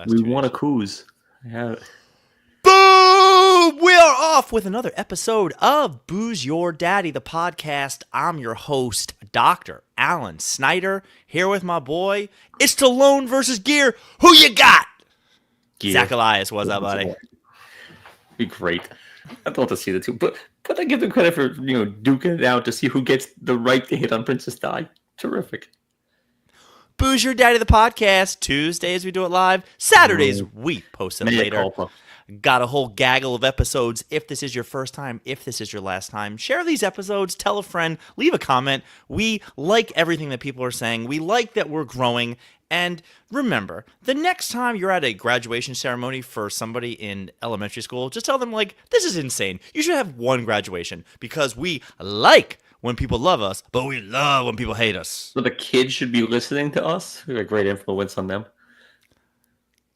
last We 2 want a days. coos. Yeah. Boom! We are off with another episode of Booze Your Daddy, the podcast. I'm your host, Dr. Alan Snyder, here with my boy. It's Stallone versus Gear. Who you got? Gear. Zach Elias, what's up, buddy? Be great. I'd love to see the two, but I give them credit for duking it out to see who gets the right to hit on Princess Di. Terrific. Booze Your Daddy, the podcast. Tuesdays we do it live. Saturdays we post it later. Culpa. Got a whole gaggle of episodes. If this is your first time, if this is your last time, share these episodes, tell a friend, leave a comment. We like everything that people are saying. We like that we're growing. And remember, the next time you're at a graduation ceremony for somebody in elementary school, just tell them, this is insane. You should have one graduation because we like when people love us, but we love when people hate us. So the kids should be listening to us. We have a great influence on them.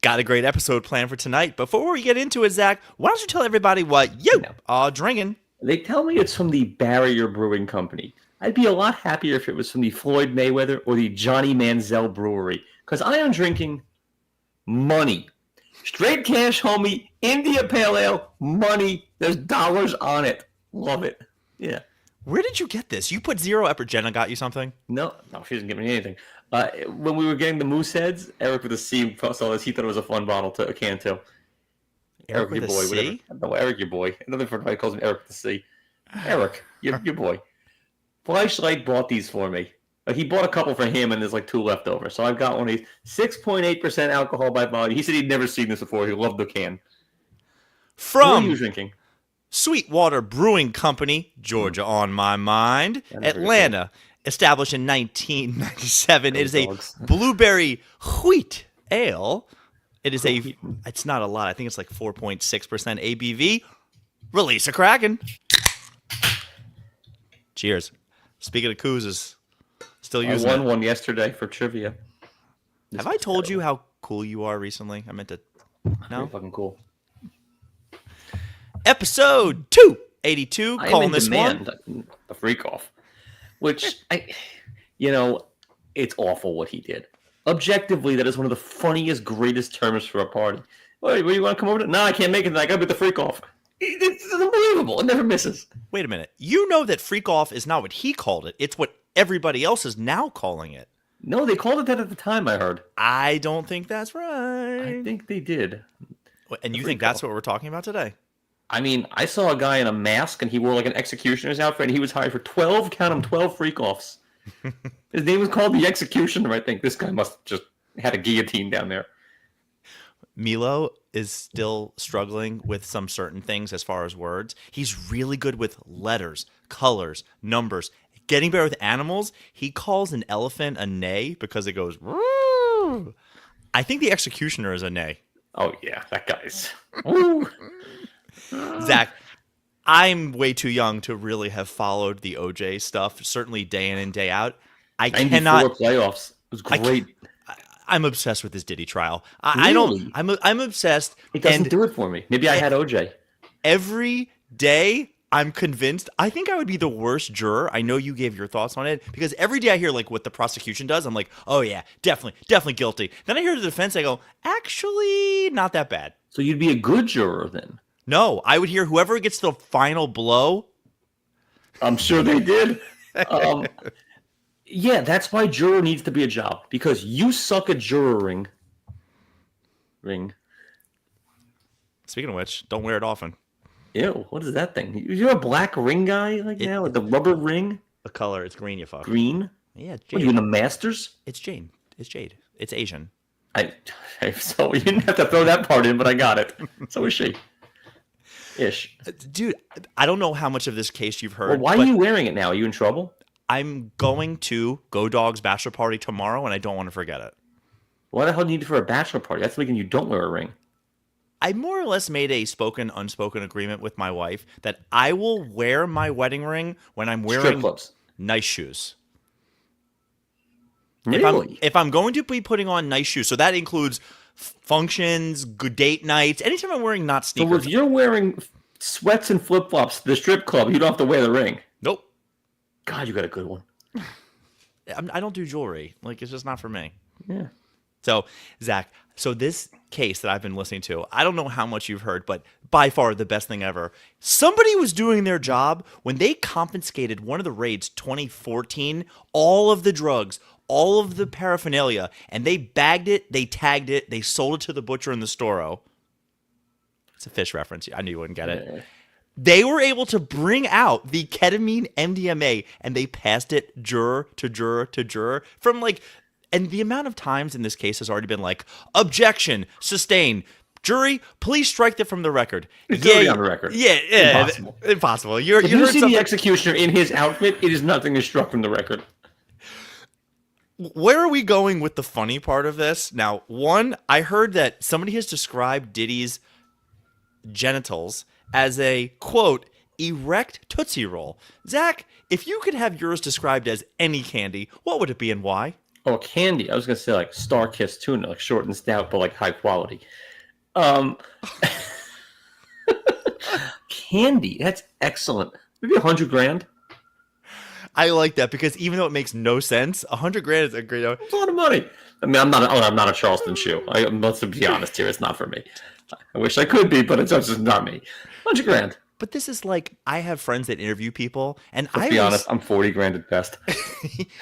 Got a great episode planned for tonight. Before we get into it, Zach, why don't you tell everybody what you are drinking? They tell me it's from the Barrier Brewing Company. I'd be a lot happier if it was from the Floyd Mayweather or the Johnny Manziel Brewery, because I am drinking money. Straight cash, homie. India Pale Ale, money. There's dollars on it. Love it. Yeah. Where did you get this? You put zero effort. Jenna got you something? No, she didn't give me anything. When we were getting the Moose Heads, Eric with a C saw this. He thought it was a fun bottle a can too. Eric with your a boy, C? whatever. No, Eric, your boy. Another friend of mine calls him Eric with a C. Eric, your boy. Flashlight bought these for me. He bought a couple for him, and there's 2 left over. So I've got one of these. 6.8% alcohol by volume. He said he'd never seen this before. He loved the can. What are you drinking? Sweetwater Brewing Company, Georgia on my mind. Atlanta, established in 1997. It is a blueberry wheat ale. It's not a lot. I think it's 4.6% ABV. Release a Kraken. Cheers. Speaking of koozes, still using I won one yesterday for trivia. Have I told you how cool you are recently? I meant to. No? Pretty fucking cool. Episode 282, calling this one the Freak Off, which it's awful what he did. Objectively, that is one of the funniest, greatest terms for a party. Wait, where you want to come over to? No, I can't make it. I got to be the Freak Off. It's unbelievable. It never misses. Wait a minute. You know that Freak Off is not what he called it. It's what everybody else is now calling it. No, they called it that at the time, I heard. I don't think that's right. I think they did. And you think that's what we're talking about today? I mean, I saw a guy in a mask, and he wore an executioner's outfit, and he was hired for 12 freak-offs. His name was called the Executioner, I think. This guy must have just had a guillotine down there. Milo is still struggling with some certain things as far as words. He's really good with letters, colors, numbers. Getting better with animals, he calls an elephant a neigh because it goes, woo. I think the Executioner is a neigh. Oh, yeah, that guy's... Woo. Zach, I'm way too young to really have followed the OJ stuff, certainly day in and day out. I cannot... playoffs. It was great. I'm obsessed with this Diddy trial. Really? I'm obsessed. It doesn't do it for me. Maybe I had OJ. Every day, I'm convinced. I think I would be the worst juror. I know you gave your thoughts on it because every day I hear what the prosecution does. I'm like, oh yeah, definitely guilty. Then I hear the defense. I go, actually, not that bad. So you'd be a good juror then. No, I would hear whoever gets the final blow. I'm sure they did. Yeah, that's why juror needs to be a job. Because you suck at juroring. Speaking of which, don't wear it often. Ew, what is that thing? You're a black ring guy now? With the rubber ring? The color, it's green, you fuck. Green? Yeah, it's jade. What, are you in the Masters? It's jade. It's jade. It's Asian. So you didn't have to throw that part in, but I got it. So is she. Ish. Dude, I don't know how much of this case you've heard. Well, why are you wearing it now? Are you in trouble? I'm going to Go Dog's bachelor party tomorrow, and I don't want to forget it. Why the hell do you need it for a bachelor party? That's making you don't wear a ring. I more or less made a spoken, unspoken agreement with my wife that I will wear my wedding ring when I'm wearing nice shoes. Really? If I'm going to be putting on nice shoes, so that includes functions, good date nights, anytime I'm wearing not sneakers. So if you're wearing sweats and flip-flops to the strip club, you don't have to wear the ring. Nope. God, you got a good one. I don't do jewelry. It's just not for me. Yeah. So, Zach, So this case that I've been listening to, I don't know how much you've heard, but by far the best thing ever. Somebody was doing their job when they confiscated one of the raids 2014, all of the drugs, all of the paraphernalia, and they bagged it, they tagged it, they sold it to the butcher in the store. It's a fish reference. I knew you wouldn't get it. They were able to bring out the ketamine MDMA and they passed it juror to juror to juror from like, and the amount of times in this case has already been like, objection, sustain, jury, please strike that from the record. It's already on the record. Yeah, impossible. You If you heard see something. the executioner in his outfit, it is nothing is struck from the record. Where are we going with the funny part of this? Now, one, I heard that somebody has described Diddy's genitals as a, quote, erect Tootsie Roll. Zach, if you could have yours described as any candy, what would it be and why? Oh, candy. I was going to say like Star Kiss tuna, like short and stout, but like high quality. Candy. That's excellent. Maybe $100,000. I like that because even though it makes no sense, $100,000 is a great. It's a lot of money. I mean, I'm not a Charleston shoe. Let's be honest here. It's not for me. I wish I could be, but it's just not me. $100,000. But this is like, I have friends that interview people, and Let's be honest, I'm $40,000 at best.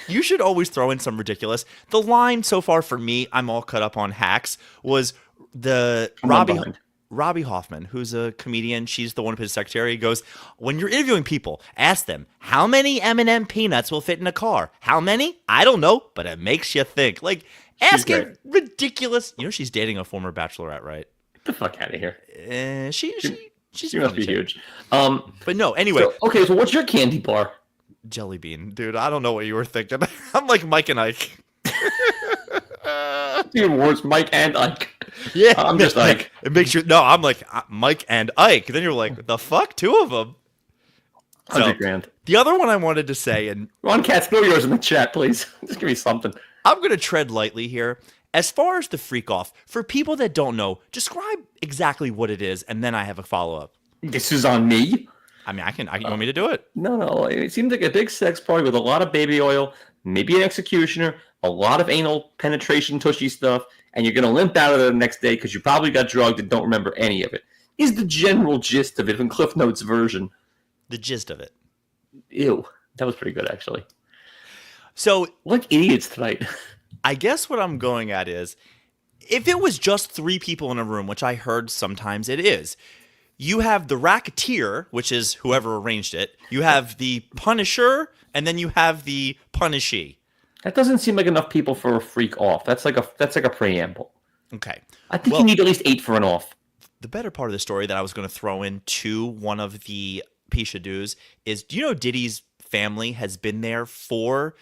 You should always throw in some ridiculous. The line so far for me, I'm all cut up on hacks, was the Robbie Hoffman, who's a comedian. She's the one of his secretary. Goes, when you're interviewing people, ask them, how many M&M peanuts will fit in a car? How many? I don't know, but it makes you think. Like, asking ridiculous. You know, she's dating a former bachelorette, right? Get the fuck out of here. She must be huge. But no, anyway. So what's your candy bar? Jelly bean. Dude, I don't know what you were thinking. I'm like Mike and Ike. Dude, words Mike and Ike. Yeah. I'm just Ike. It makes you, no, I'm like Mike and Ike. Then you're like, the fuck? Two of them. $100,000. The other one I wanted to say, and Ron Katz, throw yours in the chat, please. Just give me something. I'm going to tread lightly here. As far as the freak off, for people that don't know, describe exactly what it is, and then I have a follow-up. This is on me? I mean, you want me to do it? No. It seems like a big sex party with a lot of baby oil, maybe an executioner, a lot of anal penetration tushy stuff, and you're going to limp out of there the next day because you probably got drugged and don't remember any of it. Is the general gist of it in Cliff Notes version. The gist of it. Ew. That was pretty good, actually. So, like idiots tonight. I guess what I'm going at is, if it was just 3 people in a room, which I heard sometimes it is, you have the racketeer, which is whoever arranged it, you have the punisher, and then you have the punishee. That doesn't seem like enough people for a freak off. That's like a preamble. Okay. I think you need at least 8 for an off. The better part of the story that I was going to throw in to one of the Pishadoos is, do you know Diddy's family has been there for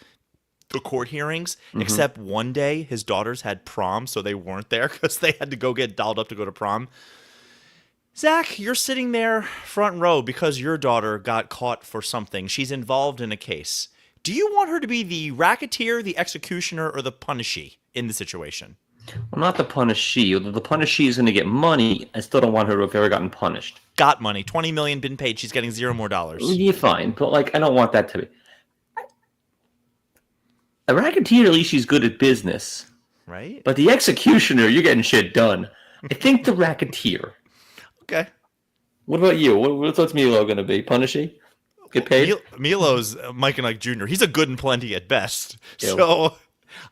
the court hearings, except one day his daughters had prom, so they weren't there because they had to go get dolled up to go to prom. Zach, you're sitting there front row because your daughter got caught for something. She's involved in a case. Do you want her to be the racketeer, the executioner, or the punishee in the situation? Well, not the punishee. The punishee is going to get money. I still don't want her to have ever gotten punished. Got money. $20 million been paid. She's getting $0 more. You're fine, but like I don't want that to be. A racketeer, at least she's good at business. Right? But the executioner, you're getting shit done. I think the racketeer. Okay. What about you? What's Milo going to be? Punishee? Get paid? Milo's Mike and Ike Jr. He's a good and plenty at best. Ew. So,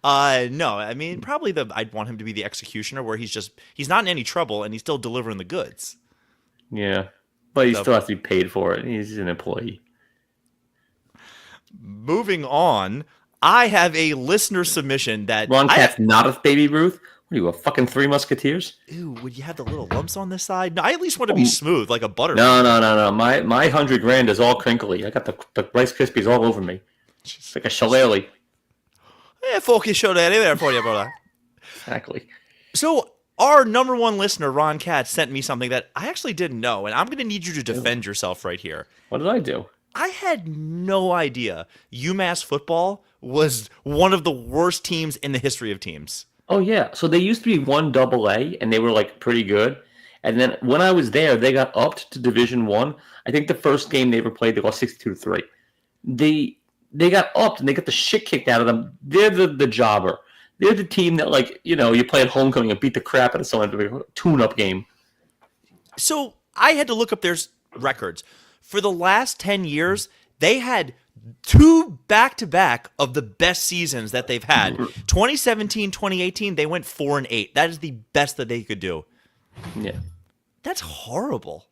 no. I mean, probably I'd want him to be the executioner where he's not in any trouble and he's still delivering the goods. Yeah. But he still has to be paid for it. He's an employee. Moving on. I have a listener submission that Ron Katz, not a Baby Ruth. What are you, a fucking Three Musketeers? Ew, would you have the little lumps on this side? No, I at least want to be smooth, like a butter. No. My $100,000 is all crinkly. I got the Rice Krispies all over me. It's like a shillelagh. Yeah, fucking show that in there for you, brother. Exactly. So our number one listener, Ron Katz, sent me something that I actually didn't know, and I'm going to need you to defend yourself right here. What did I do? I had no idea UMass football was one of the worst teams in the history of teams. Oh, yeah. So they used to be 1AA, and they were, like, pretty good. And then when I was there, they got upped to Division I. I think the first game they ever played, they lost 62-3. They got upped, and they got the shit kicked out of them. They're the jobber. They're the team that, like, you play at homecoming and beat the crap out of someone to a tune-up game. So I had to look up their records. For the last 10 years, they had 2 back-to-back of the best seasons that they've had. 2017, 2018, they went 4-8. That is the best that they could do. Yeah. That's horrible.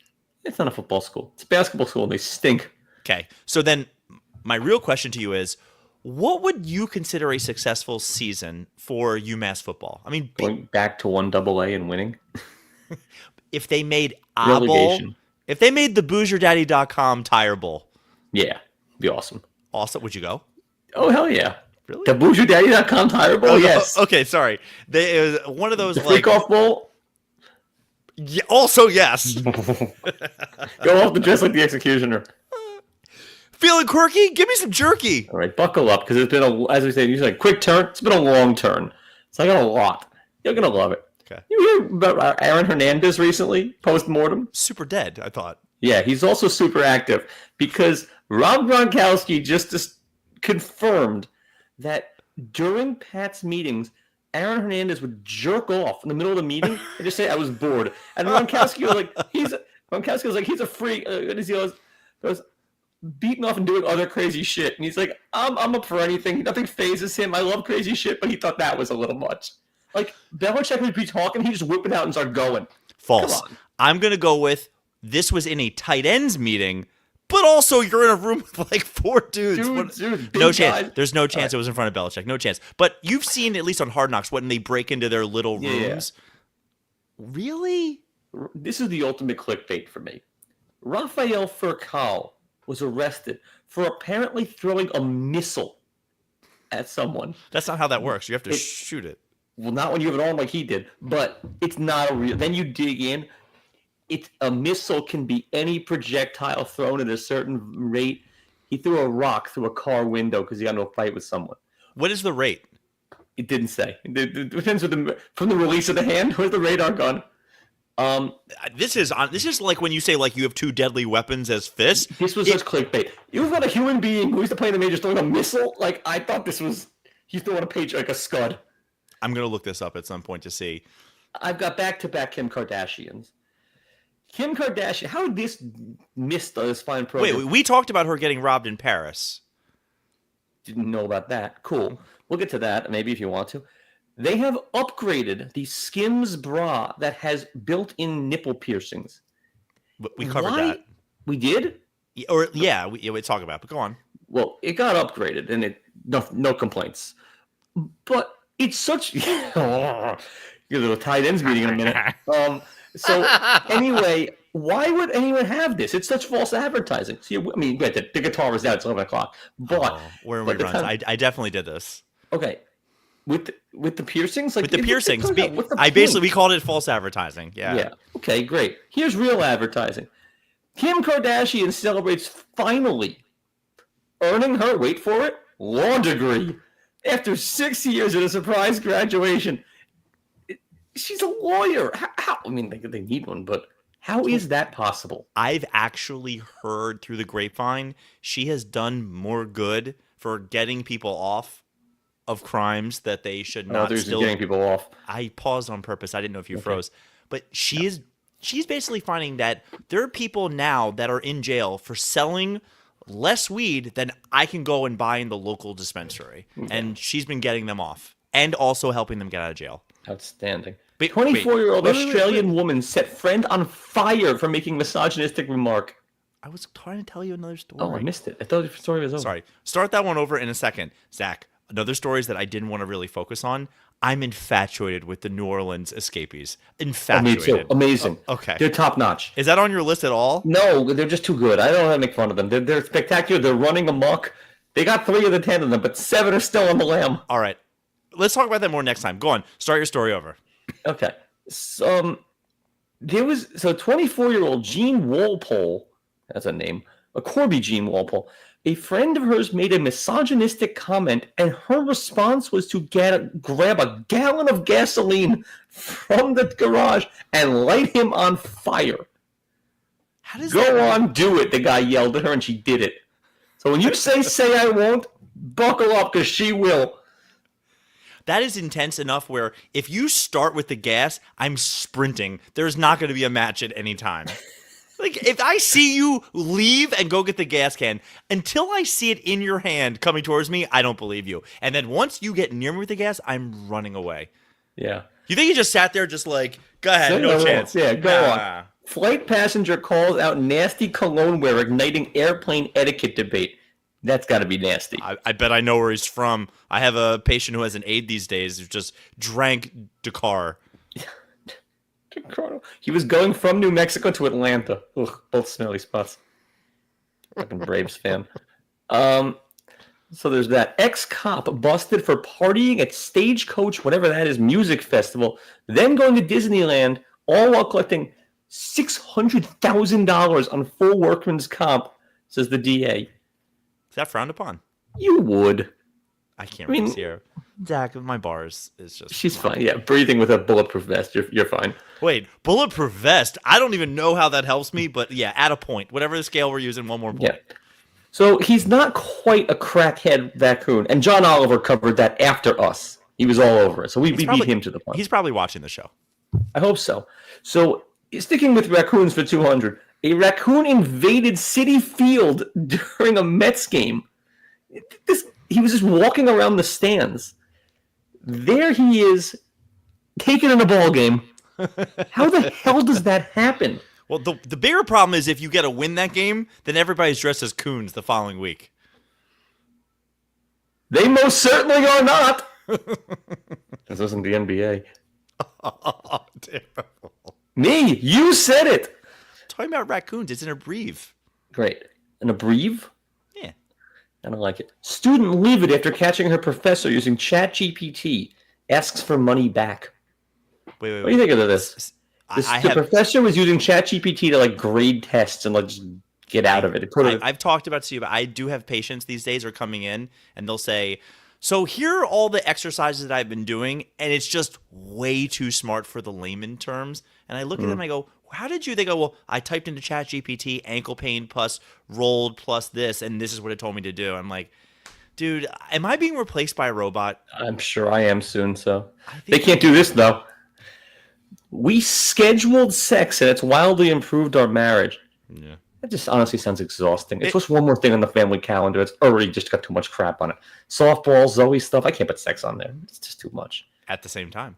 It's not a football school. It's a basketball school, and they stink. Okay, so then my real question to you is, what would you consider a successful season for UMass football? I mean, Going back to 1AA and winning. if they made Relegation. if they made the BoozerDaddy.com Tire Bowl. Yeah, be awesome. Also, would you go? Oh, hell yeah. Really? The BoozerDaddy.com Tire Bowl, yes. Okay, sorry. It was one of those, The Freak Off Bowl? Yeah, also, yes. Go off the dress like the executioner. Feeling quirky? Give me some jerky. All right, buckle up, because it's been, as we say, usually a quick turn. It's been a long turn. So I got a lot. You're going to love it. Okay. You hear about Aaron Hernandez recently, post-mortem? Super dead, I thought. Yeah, he's also super active, because Rob Gronkowski just confirmed that during Pat's meetings, Aaron Hernandez would jerk off in the middle of the meeting and just say, "I was bored." And Gronkowski was like, he's a freak. He goes beating off and doing other crazy shit. And he's like, I'm up for anything. Nothing phases him. I love crazy shit, but he thought that was a little much. Like, Belichick would be talking, he just whip it out and start going. False. I'm going to go with, this was in a tight ends meeting, but also you're in a room with like 4 dudes. No chance. Guys. There's no chance it was in front of Belichick. No chance. But you've seen, at least on Hard Knocks, when they break into their little rooms. Yeah. Really? This is the ultimate clickbait for me. Rafael Furcal was arrested for apparently throwing a missile at someone. That's not how that works. You have to shoot it. Well, not when you have it on like he did, but it's not a real. Then you dig in. A missile can be any projectile thrown at a certain rate. He threw a rock through a car window because he got into a fight with someone. What is the rate? It didn't say. It depends from the release of the hand. Where's the radar gun? This is like when you say like you have 2 deadly weapons as fists. This was just clickbait. You've got a human being who used to play in the majors throwing a missile. Like, I thought this was he's throwing a page like a scud. I'm gonna look this up at some point to see. I've got back-to-back Kim Kardashians. Kim Kardashian, how did this miss this fine program? Wait, we talked about her getting robbed in Paris. Didn't know about that. Cool. We'll get to that, maybe, if you want to. They have upgraded the Skims bra that has built-in nipple piercings. We covered that. We did? We talk about it, but go on. Well, it got upgraded, and no complaints. But it's such... Get a little tight ends meeting in a minute. So anyway, why would anyone have this? It's such false advertising. See, I mean, the guitar was out. It's 11 o'clock. But we're in reruns. I definitely did this. Okay, with the piercings, like with the piercings, we called it false advertising. Yeah. Yeah. Okay, great. Here's real advertising. Kim Kardashian celebrates finally earning her, wait for it, law degree after 6 years at a surprise graduation. She's a lawyer. How? I mean, they need one, but how is that possible? I've actually heard through the grapevine she has done more good for getting people off of crimes that they should not. Still getting people off. I paused on purpose. I didn't know if you froze, but she's basically finding that there are people now that are in jail for selling less weed than I can go and buy in the local dispensary, and she's been getting them off and also helping them get out of jail. Outstanding. 24-year-old Australian woman set friend on fire for making misogynistic remark. I was trying to tell you another story. Oh, I missed it. I thought the story was over. Sorry. Start that one over in a second. Zach, another stories that I didn't want to really focus on. I'm infatuated with the New Orleans escapees. Infatuated. Me too. Amazing. Okay. They're top notch. Is that on your list at all? No, they're just too good. I don't want to make fun of them. They're spectacular. They're running amok. They got 3 of the 10 of them, but 7 are still on the lam. All right. Let's talk about that more next time. Go on. Start your story over. Okay. So, 24-year-old Jean Walpole, that's a name, a Corby Jean Walpole, a friend of hers made a misogynistic comment, and her response was to grab a gallon of gasoline from the garage and light him on fire. How does Go on, do it, the guy yelled at her, and she did it. So when you say I won't, buckle up, because she will. that is intense enough where if you start with the gas, I'm sprinting. There's not going to be a match at any time. Like, if I see you leave and go get the gas can, until I see it in your hand coming towards me, I don't believe you. And then once you get near me with the gas, I'm running away. Yeah. You think he just sat there just like, go ahead, no chance. Yeah, go on. Flight passenger calls out nasty cologne wear igniting airplane etiquette debate. That's got to be nasty. I bet I know where he's from. I have a patient who has an aide these days who just drank Dakar. He was going from New Mexico to Atlanta. Ugh, both smelly spots. Fucking Braves fan. So there's that. Ex-cop busted for partying at Stagecoach, whatever that is, music festival, then going to Disneyland, all while collecting $600,000 on full workman's comp, says the DA. Is that frowned upon? You would. I can't really see her. Zach, my bars is just... She's fine, yeah. Breathing with a bulletproof vest, you're fine. Wait, bulletproof vest? I don't even know how that helps me, but yeah, add a point. Whatever the scale we're using, one more point. Yeah. So he's not quite a crackhead raccoon, and John Oliver covered that after us. He was all over it, so we beat him to the punch. He's probably watching the show. I hope so. So, sticking with raccoons for 200, a raccoon invaded Citi Field during a Mets game. He was just walking around the stands. There he is, taken in a ball game. How the hell does that happen? Well, the bigger problem is if you get to win that game, then everybody's dressed as coons the following week. They most certainly are not. This isn't the NBA. Oh, terrible. Me, you said it. Talking about raccoons, it's an abreve. Great. An abreve? Yeah. I don't like it. Student livid after catching her professor using ChatGPT asks for money back. Wait. What do you think of this? The professor was using ChatGPT to like grade tests and like just get out of it. I've talked about it to you, but I do have patients these days are coming in and they'll say, so here are all the exercises that I've been doing, and it's just way too smart for the layman terms. And I look at them and I go, how did you? They go, well, I typed into ChatGPT, ankle pain plus rolled plus this, and this is what it told me to do. I'm like, dude, am I being replaced by a robot? I'm sure I am soon, so. They can't do this, though. We scheduled sex, and it's wildly improved our marriage. Yeah. That just honestly sounds exhausting. It's just one more thing on the family calendar. It's already just got too much crap on it. Softball, Zoe stuff. I can't put sex on there. It's just too much. At the same time.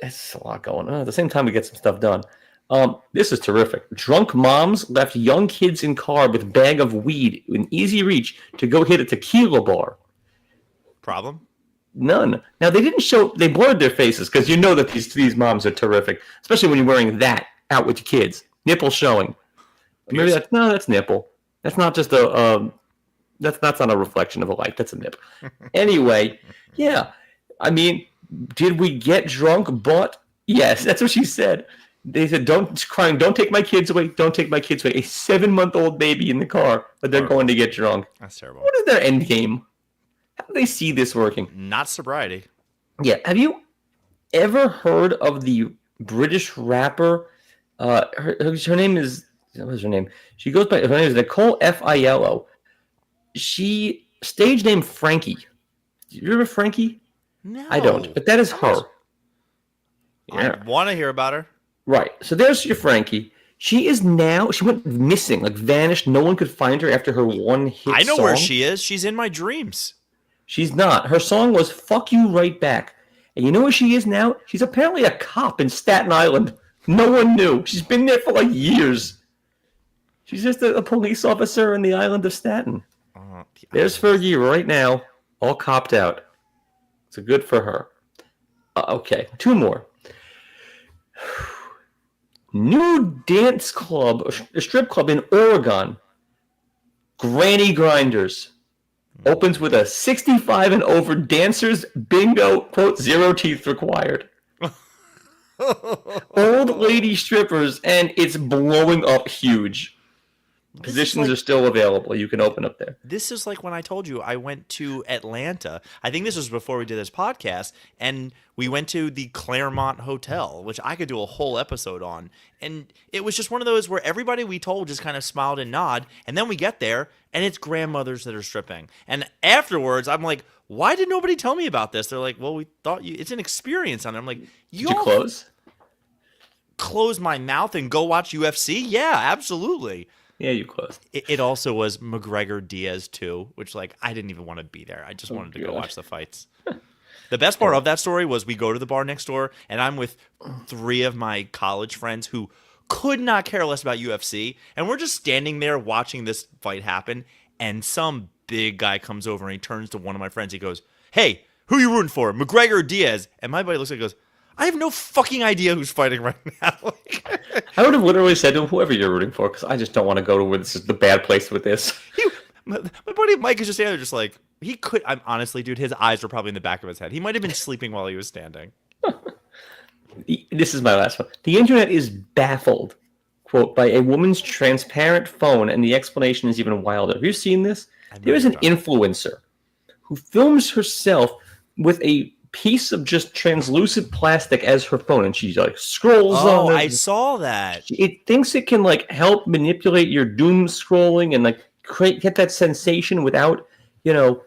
It's a lot going on. At the same time, we get some stuff done. This is terrific. Drunk moms left young kids in car with bag of weed in easy reach to go hit a tequila bar. Problem? None. Now, they didn't show... They blurred their faces because you know that these moms are terrific, especially when you're wearing that out with your kids. Nipple showing. Maybe that's nipple. That's not just that's not a reflection of a light. That's a nip. Anyway, yeah. I mean, did we get drunk? But yes, that's what she said. They said, don't take my kids away. Don't take my kids away. A 7-month-old baby in the car, but they're going to get drunk. That's terrible. What is their end game? How do they see this working? Not sobriety. Yeah. Have you ever heard of the British rapper? Her name is... What is her name? She goes by... Her name is Nicole Filo. She... Stage name Frankie. Do you remember Frankie? No. I don't. But that is her. Yeah. I want to hear about her. Right. So there's your Frankie. She is now... She went missing. Like vanished. No one could find her after her one hit song. I know where she is. She's in my dreams. She's not. Her song was Fuck You Right Back. And you know where she is now? She's apparently a cop in Staten Island. No one knew. She's been there for like years. She's just a police officer in the island of Staten. There's Fergie right now, all copped out. So good for her. Okay, 2 more. New dance club, a strip club in Oregon, Granny Grinders, opens with a 65 and over dancers bingo, quote, 0 teeth required. Old lady strippers, and it's blowing up huge. Positions are still available. You can open up there. This is like when I told you I went to Atlanta. I think this was before we did this podcast, and we went to the Claremont Hotel, which I could do a whole episode on. And it was just one of those where everybody we told just kind of smiled and nod, and then we get there, and it's grandmothers that are stripping. And afterwards, I'm like, why did nobody tell me about this? They're like, well, we thought it's an experience on it. I'm like, Did you close? Close my mouth and go watch UFC? Yeah, absolutely. Yeah, you closed. It also was McGregor Diaz too, which like I didn't even want to be there. I just wanted to go God. watch the fights. The best part of that story was we go to the bar next door, and I'm with 3 of my college friends who could not care less about UFC, and we're just standing there watching this fight happen, and some big guy comes over and he turns to one of my friends. He goes, "Hey, who are you rooting for, McGregor or Diaz?" And my buddy looks at it and goes, "I have no fucking idea who's fighting right now." I would have literally said to whoever you're rooting for, because I just don't want to go to where this is the bad place with this. My buddy Mike is just standing there just like, he could, I'm honestly, dude, his eyes were probably in the back of his head. He might have been sleeping while he was standing. This is my last one. The internet is baffled, quote, by a woman's transparent phone, and the explanation is even wilder. Have you seen this? There is an influencer who films herself with a piece of just translucent plastic as her phone, and she like scrolls on Oh, it. I saw that. It thinks it can like help manipulate your doom scrolling and like get that sensation without, the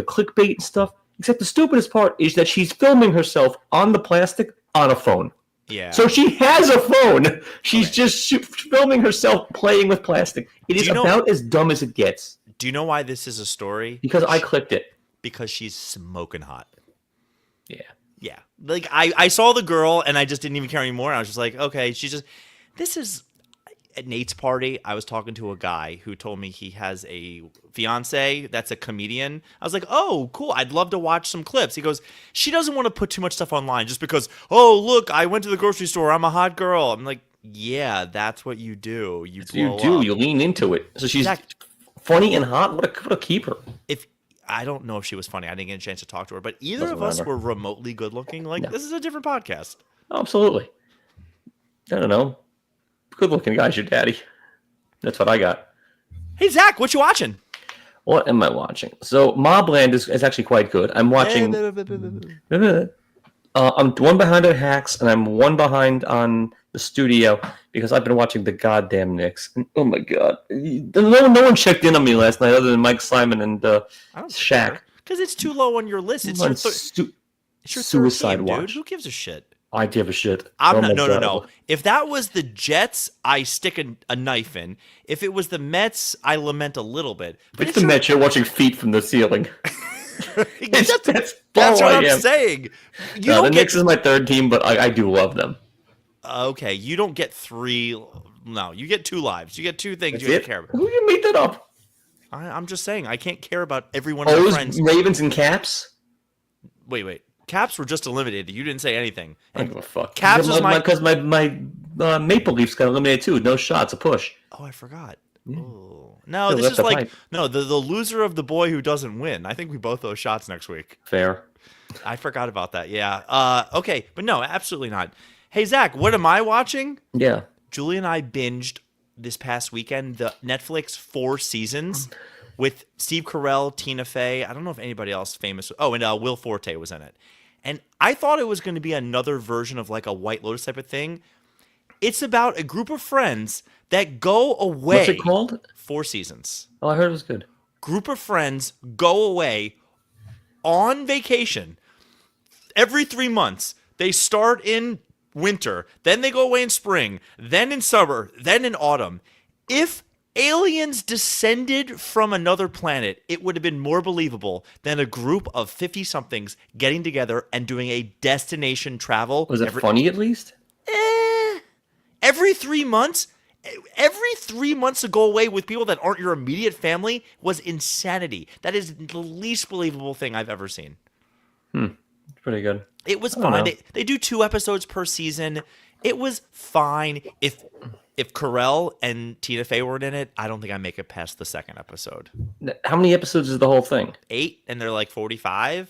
clickbait and stuff. Except the stupidest part is that she's filming herself on the plastic on a phone. Yeah. So she has a phone. She's just filming herself playing with plastic. It is about as dumb as it gets. Do you know why this is a story? Because I clicked it. Because she's smoking hot. Yeah. Yeah. Like, I saw the girl, and I just didn't even care anymore. I was just like, okay, this is... At Nate's party, I was talking to a guy who told me he has a fiance that's a comedian. I was like, oh, cool. I'd love to watch some clips. He goes, she doesn't want to put too much stuff online just because, oh, look, I went to the grocery store. I'm a hot girl. I'm like, yeah, that's what you do. You lean into it. So she's funny and hot. What a keeper. I don't know if she was funny. I didn't get a chance to talk to her, but either of us were remotely good looking. Like, This is a different podcast. Absolutely. I don't know. Good looking guy's your daddy. That's what I got. Hey, Zach, what you watching? What am I watching? So Mobland is actually quite good. I'm watching... I'm one behind on Hacks, and I'm one behind on the studio because I've been watching the goddamn Knicks. And, oh my god. No one checked in on me last night other than Mike Simon and Shaq. Because it's too low on your list. It's your suicide team, watch. Dude. Who gives a shit? I give a shit. No. If that was the Jets, I stick a knife in. If it was the Mets, I lament a little bit. But it's the Mets. You're watching feet from the ceiling. That's what I'm saying. The Knicks is my third team, but I do love them. Okay, you don't get 3. No, you get 2 lives. You get 2 things you have to care about. Who you made that up? I'm just saying, I can't care about every one of my friends. Ravens and Caps? Wait. Caps were just eliminated. You didn't say anything. I don't give a fuck. Caps was because my Maple Leafs got eliminated too. No shots, a push. Oh, I forgot. Yeah. Oh. No, this is like the loser of the boy who doesn't win. I think we both owe shots next week. Fair. I forgot about that. Yeah. Okay, but no, absolutely not. Hey Zach, what am I watching? Yeah. Julie and I binged this past weekend the Netflix 4 seasons with Steve Carell, Tina Fey. I don't know if anybody else famous. Oh, and Will Forte was in it. And I thought it was going to be another version of like a White Lotus type of thing. It's about a group of friends that go away. What's it called? 4 seasons. Oh, I heard it was good. Group of friends go away on vacation every 3 months. They start in winter, then they go away in spring, then in summer, then in autumn. If aliens descended from another planet, it would have been more believable than a group of 50-somethings getting together and doing a destination travel. Was it funny at least? Every 3 months? Every 3 months to go away with people that aren't your immediate family was insanity. That is the least believable thing I've ever seen. Pretty good. It was fine. They do 2 episodes per season. It was fine. If Carell and Tina Fey weren't in it, I don't think I make it past the 2nd episode. How many episodes is the whole thing? 8, and they're like 45.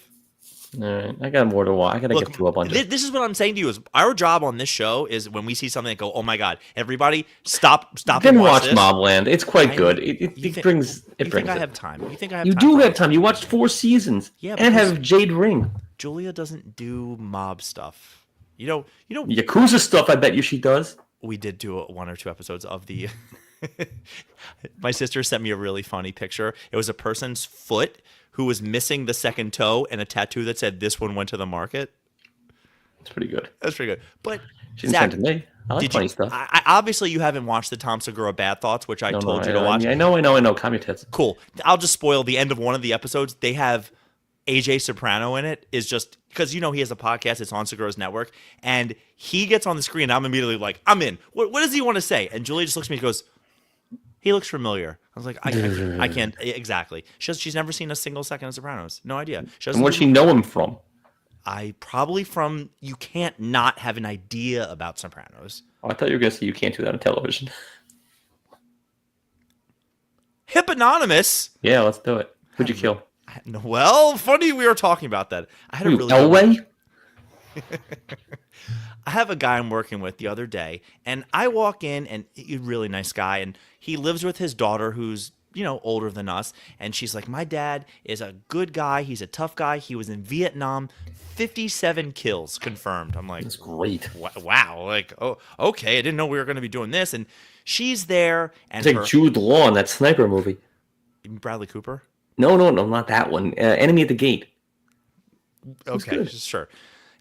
All right, I got more to watch. I got to get through a bunch. This is what I'm saying to you: is our job on this show is when we see something that go, oh my god, everybody, stop! Then watch Mobland. It's quite good. It brings. You think I have time? You think I have? You do have time. You watched 4 seasons. Yeah, and have Jade Ring. Julia doesn't do mob stuff. You know. Yakuza stuff. I bet you she does. We did do 1 or 2 episodes of the My sister sent me a really funny picture. It was a person's foot who was missing the second toe and a tattoo that said, "This one went to the market." It's pretty good. That's pretty good. But She didn't Zach, send it to me. I like did funny you? stuff. Obviously, you haven't watched the Tom Segura Bad Thoughts, which I told you to watch. I know. Calm your tits. Cool. I'll just spoil the end of one of the episodes. They have AJ Soprano in it. Is just because he has a podcast. It's on Segura's network, and he gets on the screen. And I'm immediately like, I'm in. What does he want to say? And Julia just looks at me and goes, "He looks familiar." I was like, I can't exactly. She's never seen a single second of Sopranos. No idea. And where'd she know him from? I probably from you can't not have an idea about Sopranos. Oh, I thought you were going to say you can't do that on television. Hippanonymous. Yeah, let's do it. Who'd you kill? Well, funny we were talking about that. I had a really Elway? I have a guy I'm working with the other day, and I walk in, and he's a really nice guy, and he lives with his daughter who's older than us, and she's like, my dad is a good guy. He's a tough guy. He was in Vietnam. 57 kills confirmed. I'm like, that's great. Wow. Like, oh, okay. I didn't know we were going to be doing this. And she's there. And it's like Jude Law in that sniper movie. Bradley Cooper? No, not that one. Enemy at the Gate. Okay, sure.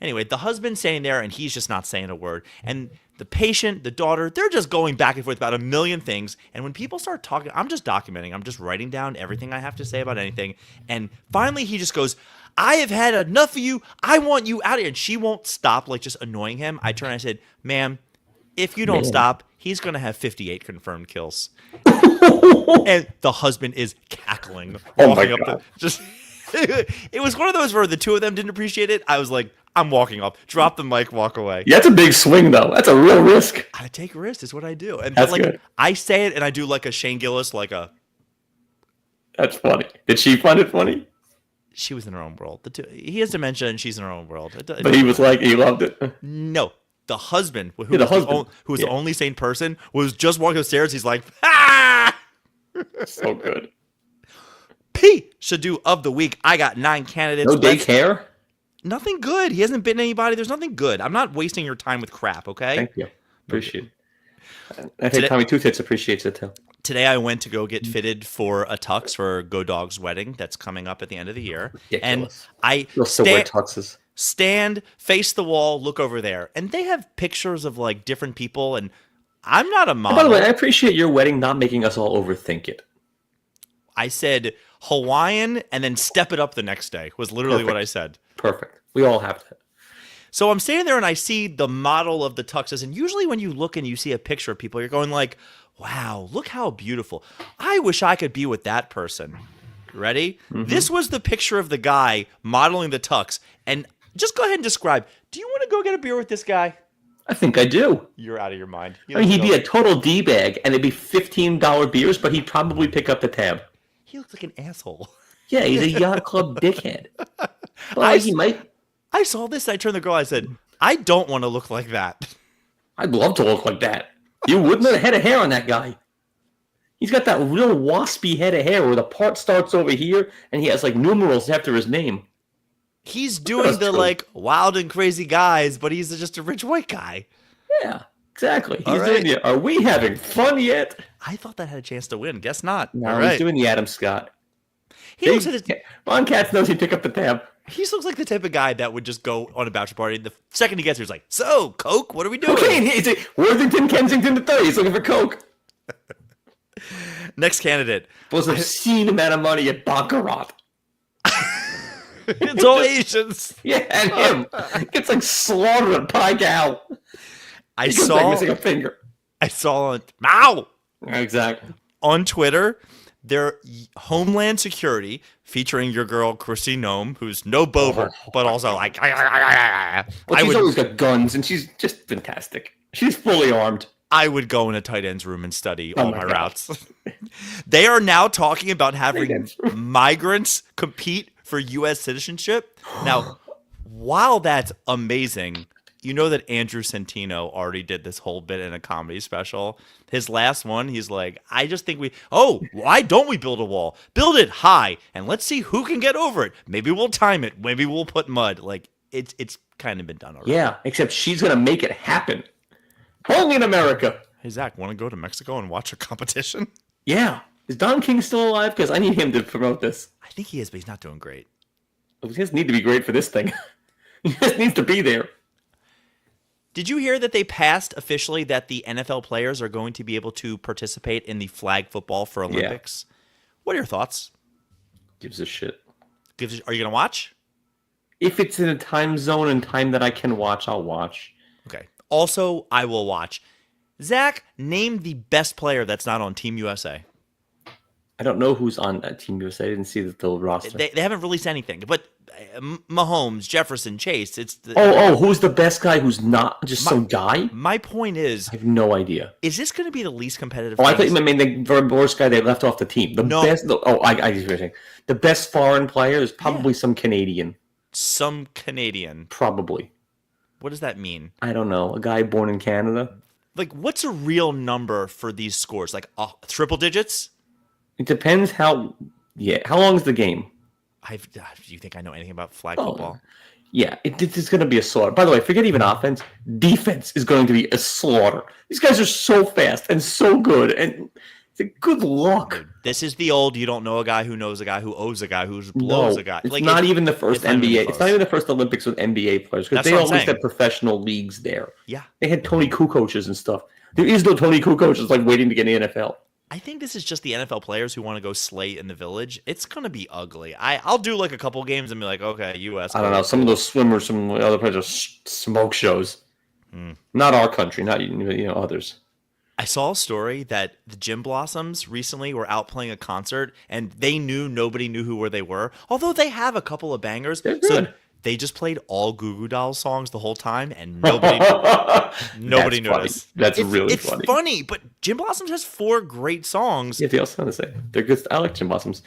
Anyway, the husband's standing there, and he's just not saying a word. And the patient, the daughter, they're just going back and forth about a million things. And when people start talking, I'm just documenting. I'm just writing down everything I have to say about anything. And finally, he just goes, I have had enough of you. I want you out of here. And she won't stop, like, just annoying him. I turned and I said, ma'am, if you don't stop, he's going to have 58 confirmed kills. And the husband is cackling. Oh, my God. It was one of those where the two of them didn't appreciate it. I was like, I'm walking off. Drop the mic, walk away. Yeah, that's a big swing, though. That's a real risk. I take risks. Is what I do. And that's like, good. I say it, and I do like a Shane Gillis, like a... That's funny. Did she find it funny? She was in her own world. He has dementia, and she's in her own world. But he was like, he loved it? No. The husband, who was the only sane person, was just walking upstairs. He's like, ah! So good. Pishadoo of the week. I got 9 candidates. No daycare? Nothing good. He hasn't bitten anybody. There's nothing good. I'm not wasting your time with crap, okay? Thank you. Appreciate it. I think Tommy Two Tits appreciates it, too. Today I went to go get fitted for a tux for Go Dog's wedding that's coming up at the end of the year. Ridiculous. And You'll still wear tuxes. Stand, face the wall, look over there. And they have pictures of, like, different people, and I'm not a model. By the way, I appreciate your wedding not making us all overthink it. I said Hawaiian and then step it up the next day was literally what I said. Perfect. We all have that. So I'm standing there and I see the model of the tuxes. And usually when you look and you see a picture of people, you're going like, wow, look how beautiful. I wish I could be with that person. Ready? Mm-hmm. This was the picture of the guy modeling the tux. And just go ahead and describe. Do you want to go get a beer with this guy? I think I do. You're out of your mind. He'd be a total D-bag, and it'd be $15 beers, but he'd probably pick up the tab. He looks like an asshole. Yeah, he's a yacht club dickhead. Well, he might. I saw this, and I turned to the girl, I said, I don't want to look like that. I'd love to look like that. You wouldn't have a head of hair on that guy. He's got that real waspy head of hair where the part starts over here, and he has, like, numerals after his name. He's doing the, like, wild and crazy guys, but he's just a rich white guy. Yeah, exactly. He's doing the, are we having fun yet? I thought that had a chance to win. Guess not. No, he's doing the Adam Scott. He looks like Ron Katz knows he'd pick up the tab. He looks like the type of guy that would just go on a bachelor party. And the second he gets here, he's like, so, Coke, what are we doing? Okay, he's Worthington, Kensington III. He's looking for Coke. Next candidate. Was an obscene amount of money at Baccarat. It's all Asians. Yeah, and him gets like slaughtered at Pai Gow. I saw missing a finger. I saw it. Ow! Exactly. On Twitter, their Homeland Security, featuring your girl Chrissy Nome, who's no bober, but also like. Well, she's always got guns, and she's just fantastic. She's fully armed. I would go in a tight end's room and study all my routes. They are now talking about having migrants compete for U.S. citizenship. Now, while that's amazing, you know that Andrew Santino already did this whole bit in a comedy special. His last one, he's like, I just think why don't we build a wall? Build it high, and let's see who can get over it. Maybe we'll time it. Maybe we'll put mud. Like, it's kind of been done already. Yeah, except she's going to make it happen. Only in America. Hey, Zach, want to go to Mexico and watch a competition? Yeah. Is Don King still alive? Because I need him to promote this. I think he is, but he's not doing great. He just need to be great for this thing. He just needs to be there. Did you hear that they passed officially that the NFL players are going to be able to participate in the flag football for Olympics? Yeah. What are your thoughts? Gives a shit. Are you going to watch? If it's in a time zone and time that I can watch, I'll watch. Okay. Also, I will watch. Zach, name the best player that's not on Team USA. I don't know who's on Team USA. I didn't see the roster. They haven't released anything, but Mahomes, Jefferson, Chase. Who's the best guy who's not just some guy? My point is, I have no idea. Is this going to be the least competitive? I thought you meant the worst guy they left off the team. The best foreign player is probably some Canadian. Some Canadian. Probably. What does that mean? I don't know. A guy born in Canada. Like, what's a real number for these scores? Like triple digits? It depends how long is the game? Do you think I know anything about flag football? Yeah, it's going to be a slaughter. By the way, forget even offense. Defense is going to be a slaughter. These guys are so fast and so good, and good luck. Dude, this is the old, you don't know a guy who knows a guy who owes a guy who blows a guy. It's not even the first NBA. It's not even the first Olympics with NBA players because they always had professional leagues there. Yeah. They had Tony Kukocs and stuff. There is no Tony Kukocs like waiting to get in the NFL. I think this is just the NFL players who want to go slay in the village. It's going to be ugly. I'll do like a couple games and be like, okay, U.S. I don't know. Some of those swimmers, some other players are smoke shows. Not our country, not others. I saw a story that the Gym Blossoms recently were out playing a concert and nobody knew who they were. Although they have a couple of bangers. They're good. So they just played all Goo Goo Dolls songs the whole time and nobody noticed. That's really funny. It's funny, but Gym Blossoms has 4 great songs. Yeah, they all sound the same. They're good. I like Gym Blossoms.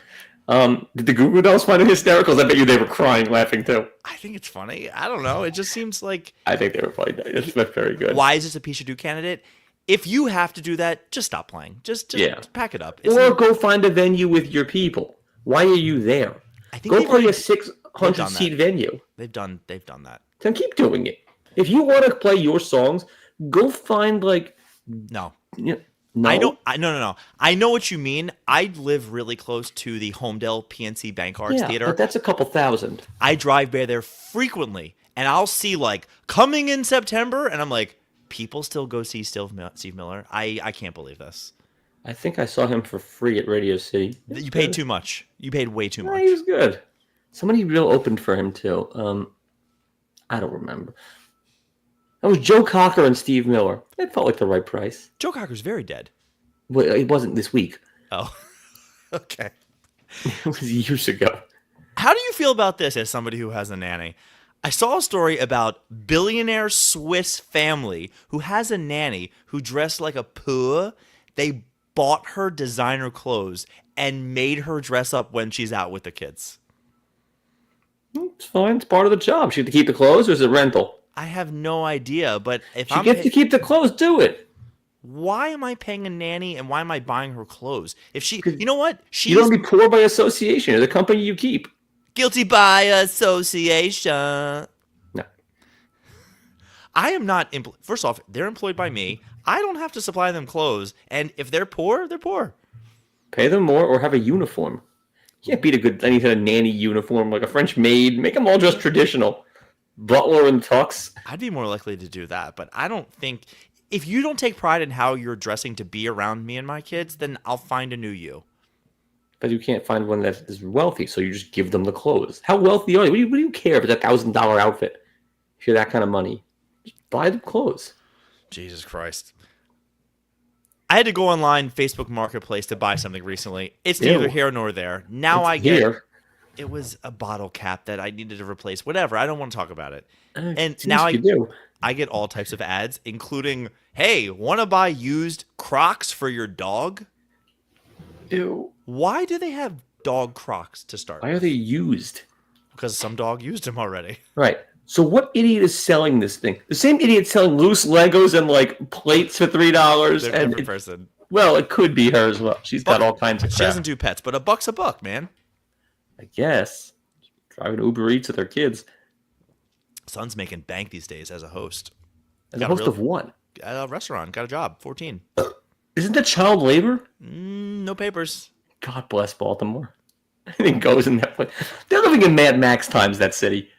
Did the Goo Goo Dolls find it hysterical? I bet you they were crying, laughing too. I think it's funny. I don't know. It just seems like... I think they were funny. That's very good. Why is this a Pishadoo candidate? If you have to do that, just stop playing. Just pack it up. Or go find a venue with your people. Why are you there? I think go play a 600-seat venue. They've done that. Then keep doing it. If you want to play your songs, go find No. No. No. I know what you mean. I live really close to the Homedale PNC Bank Arts Theater. But that's a couple thousand. I drive by there frequently, and I'll see coming in September, and I'm like, people still go see Steve Miller. I can't believe this. I think I saw him for free at Radio City. You paid too much. You paid way too much. He was good. Somebody real opened for him too. I don't remember. That was Joe Cocker and Steve Miller. It felt like the right price. Joe Cocker's very dead. Well, it wasn't this week. Oh, okay. It was years ago. How do you feel about this as somebody who has a nanny? I saw a story about billionaire Swiss family who has a nanny who dressed like a poo. They bought her designer clothes and made her dress up when she's out with the kids. It's fine. It's part of the job. She get to keep the clothes, or is it rental? I have no idea, but if she gets to keep the clothes, do it. Why am I paying a nanny and why am I buying her clothes? If she, you know what? You don't be poor by association. Or the company you keep. Guilty by association. No. I am not. First off, they're employed by me. I don't have to supply them clothes, and if they're poor, they're poor. Pay them more or have a uniform. You can't beat any kind of nanny uniform like a French maid. Make them all just traditional. Butler and tux. I'd be more likely to do that, but I don't think... If you don't take pride in how you're dressing to be around me and my kids, then I'll find a new you. But you can't find one that is wealthy, so you just give them the clothes. How wealthy are you? What do you care if it's $1,000 outfit? If you're that kind of money, just buy the clothes. Jesus Christ. I had to go online, Facebook Marketplace, to buy something recently. It's neither here nor there. Now I get... Here. It was a bottle cap that I needed to replace. Whatever. I don't want to talk about it. And now I get all types of ads, including, hey, want to buy used Crocs for your dog? Ew. Why do they have dog Crocs to start? Why are they used? Because some dog used them already. Right. So what idiot is selling this thing? The same idiot selling loose Legos and plates for $3. They're a different person. Well, it could be her as well. She's got all kinds of crap. She doesn't do pets, but $1's $1, man. I guess. Driving Uber Eats with their kids. Son's making bank these days as a host. As a host of what? At a restaurant, got a job, 14. Isn't that child labor? No papers. God bless Baltimore. Anything goes in that place. They're living in Mad Max times, that city.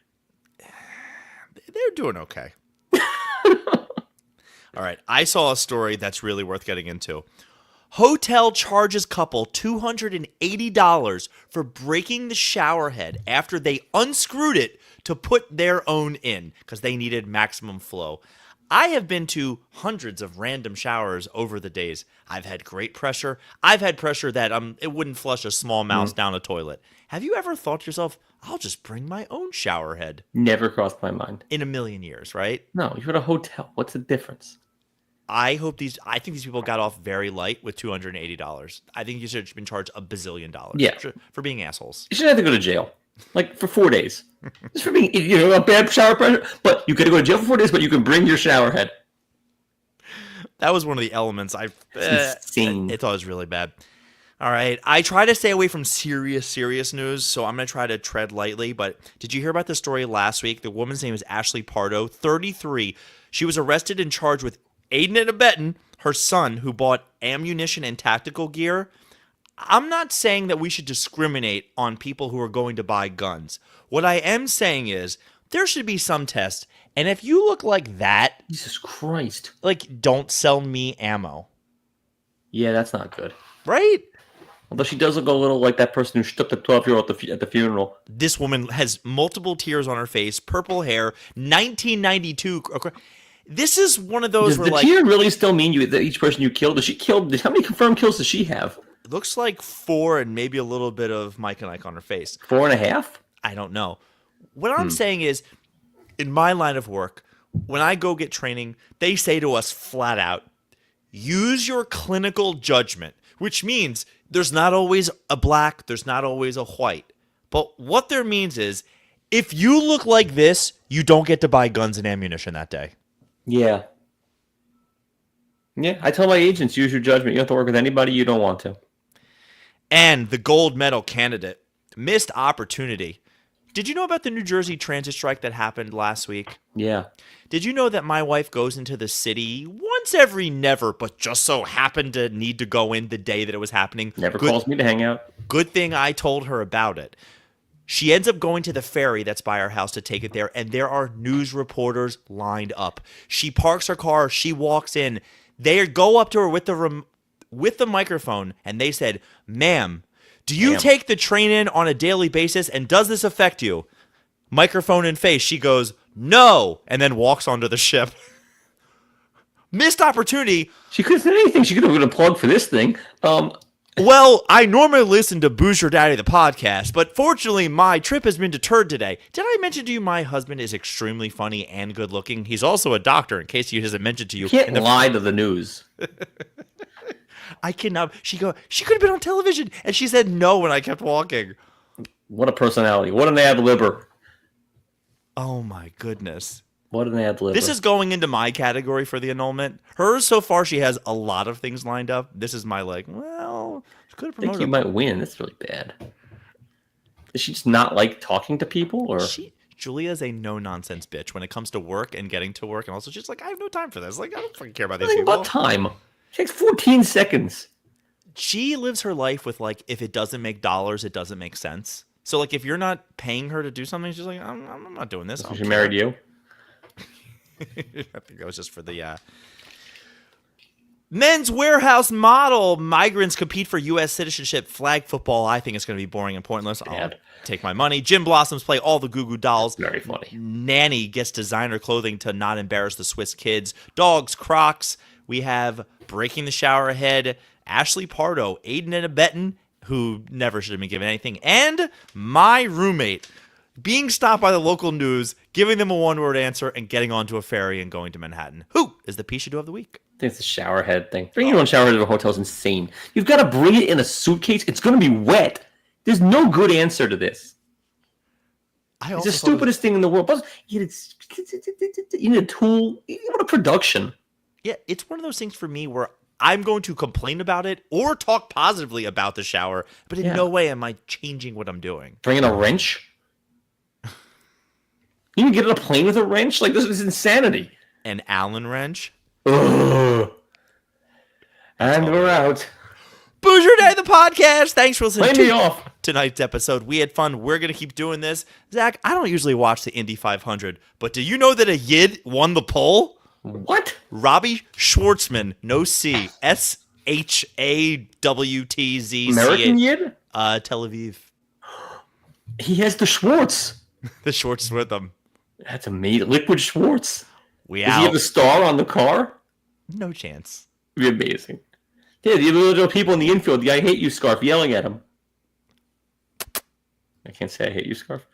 They're doing okay. All right, I saw a story that's really worth getting into. Hotel charges couple $280 for breaking the shower head after they unscrewed it to put their own in because they needed maximum flow. I have been to hundreds of random showers over the days. I've had great pressure. I've had pressure that it wouldn't flush a small mouse down a toilet. Have you ever thought to yourself, I'll just bring my own shower head? Never crossed my mind. In a million years, right? No, you're at a hotel. What's the difference? I think these people got off very light with $280. I think you should have been charged $1 billion for being assholes. You shouldn't have to go to jail. Like for 4 days. Just for being, a bad shower pressure. But you got to go to jail for 4 days, but you can bring your shower head. That was one of the elements I thought it was really bad. All right. I try to stay away from serious news, so I'm going to try to tread lightly. But did you hear about the story last week? The woman's name is Ashley Pardo, 33. She was arrested and charged with aiding and abetting her son, who bought ammunition and tactical gear. I'm not saying that we should discriminate on people who are going to buy guns. What I am saying is there should be some test. And if you look like that, Jesus Christ, like, don't sell me ammo. Yeah, that's not good. Right? Although she does look a little like that person who stuck the 12-year-old at the funeral. This woman has multiple tears on her face, purple hair, 1992. This is one of those Does the tear really still mean that each person you killed? How many confirmed kills does she have? It looks like 4 and maybe a little bit of Mike and Ike on her face. 4.5? I don't know. What I'm saying is, in my line of work, when I go get training, they say to us flat out, use your clinical judgment, which means there's not always a black, there's not always a white. But what there means is, if you look like this, you don't get to buy guns and ammunition that day. Yeah. Yeah, I tell my agents, use your judgment. You don't have to work with anybody you don't want to. And the gold medal candidate, missed opportunity. Did you know about the New Jersey transit strike that happened last week? Yeah. Did you know that my wife goes into the city once every never, but just so happened to need to go in the day that it was happening? Never calls me to hang out. Good thing I told her about it. She ends up going to the ferry that's by our house to take it there, and there are news reporters lined up. She parks her car. She walks in. They go up to her with the microphone, and they said, "Ma'am, do you take the train in on a daily basis, and does this affect you?" Microphone in face. She goes, "No," and then walks onto the ship. Missed opportunity. She could have said anything. She could have been a plug for this thing. Well, I normally listen to Booster Daddy the podcast, but fortunately my trip has been deterred today. Did I mention to you my husband is extremely funny and good looking? He's also a doctor, in case he hasn't mentioned to you. You can't lie to the news. I cannot. She could have been on television, and she said no when I kept walking. What a personality. What an ad-libber. Oh my goodness. What an ad-libber. This is going into my category for the annulment. Hers, so far, she has a lot of things lined up. This is my, well, could have promoted. I think you might win. That's really bad. Does she just not like talking to people? Or Julia's a no-nonsense bitch when it comes to work and getting to work. And also, she's like, I have no time for this. Like, I don't fucking care about these people. About time. It takes 14 seconds. She lives her life with, if it doesn't make dollars, it doesn't make sense. So, if you're not paying her to do something, she's like, I'm not doing this. So she married you? I think that was just for the Men's Warehouse model. Migrants compete for U.S. citizenship. Flag football. I think it's going to be boring and pointless. I'll take my money. Gym Blossoms play all the Goo Goo dolls. Very funny. Nanny gets designer clothing to not embarrass the Swiss kids. Dogs, Crocs. We have Breaking the Shower Head. Ashley Pardo, aiding and abetting, who never should have been given anything. And my roommate being stopped by the local news, giving them a one-word answer, and getting onto a ferry and going to Manhattan. Who is the Pishadoo of the week? I think it's the shower head thing. Bringing your own shower head to a hotel is insane. You've got to bring it in a suitcase. It's going to be wet. There's no good answer to this. It's the stupidest thing in the world. You need a tool. What a production. Yeah, it's one of those things for me where I'm going to complain about it or talk positively about the shower, but in no way am I changing what I'm doing. Bring in a wrench? You can get on a plane with a wrench? This is insanity. An Allen wrench? Ugh. And we're out. Boozer Day, the podcast. Thanks for listening Play me to off. tonight's episode. We had fun. We're going to keep doing this. Zach, I don't usually watch the Indy 500, but do you know that a Yid won the poll? What? Robbie Schwartzman, no C, SHAWTZ. American Yid? Tel Aviv. He has the Schwartz. The Schwartz with them. That's amazing. Liquid Schwartz. We Does he have out. a star on the car? No chance. It'd be amazing. Yeah, the little people in the infield, the I hate you scarf yelling at him. I can't say I hate you scarf.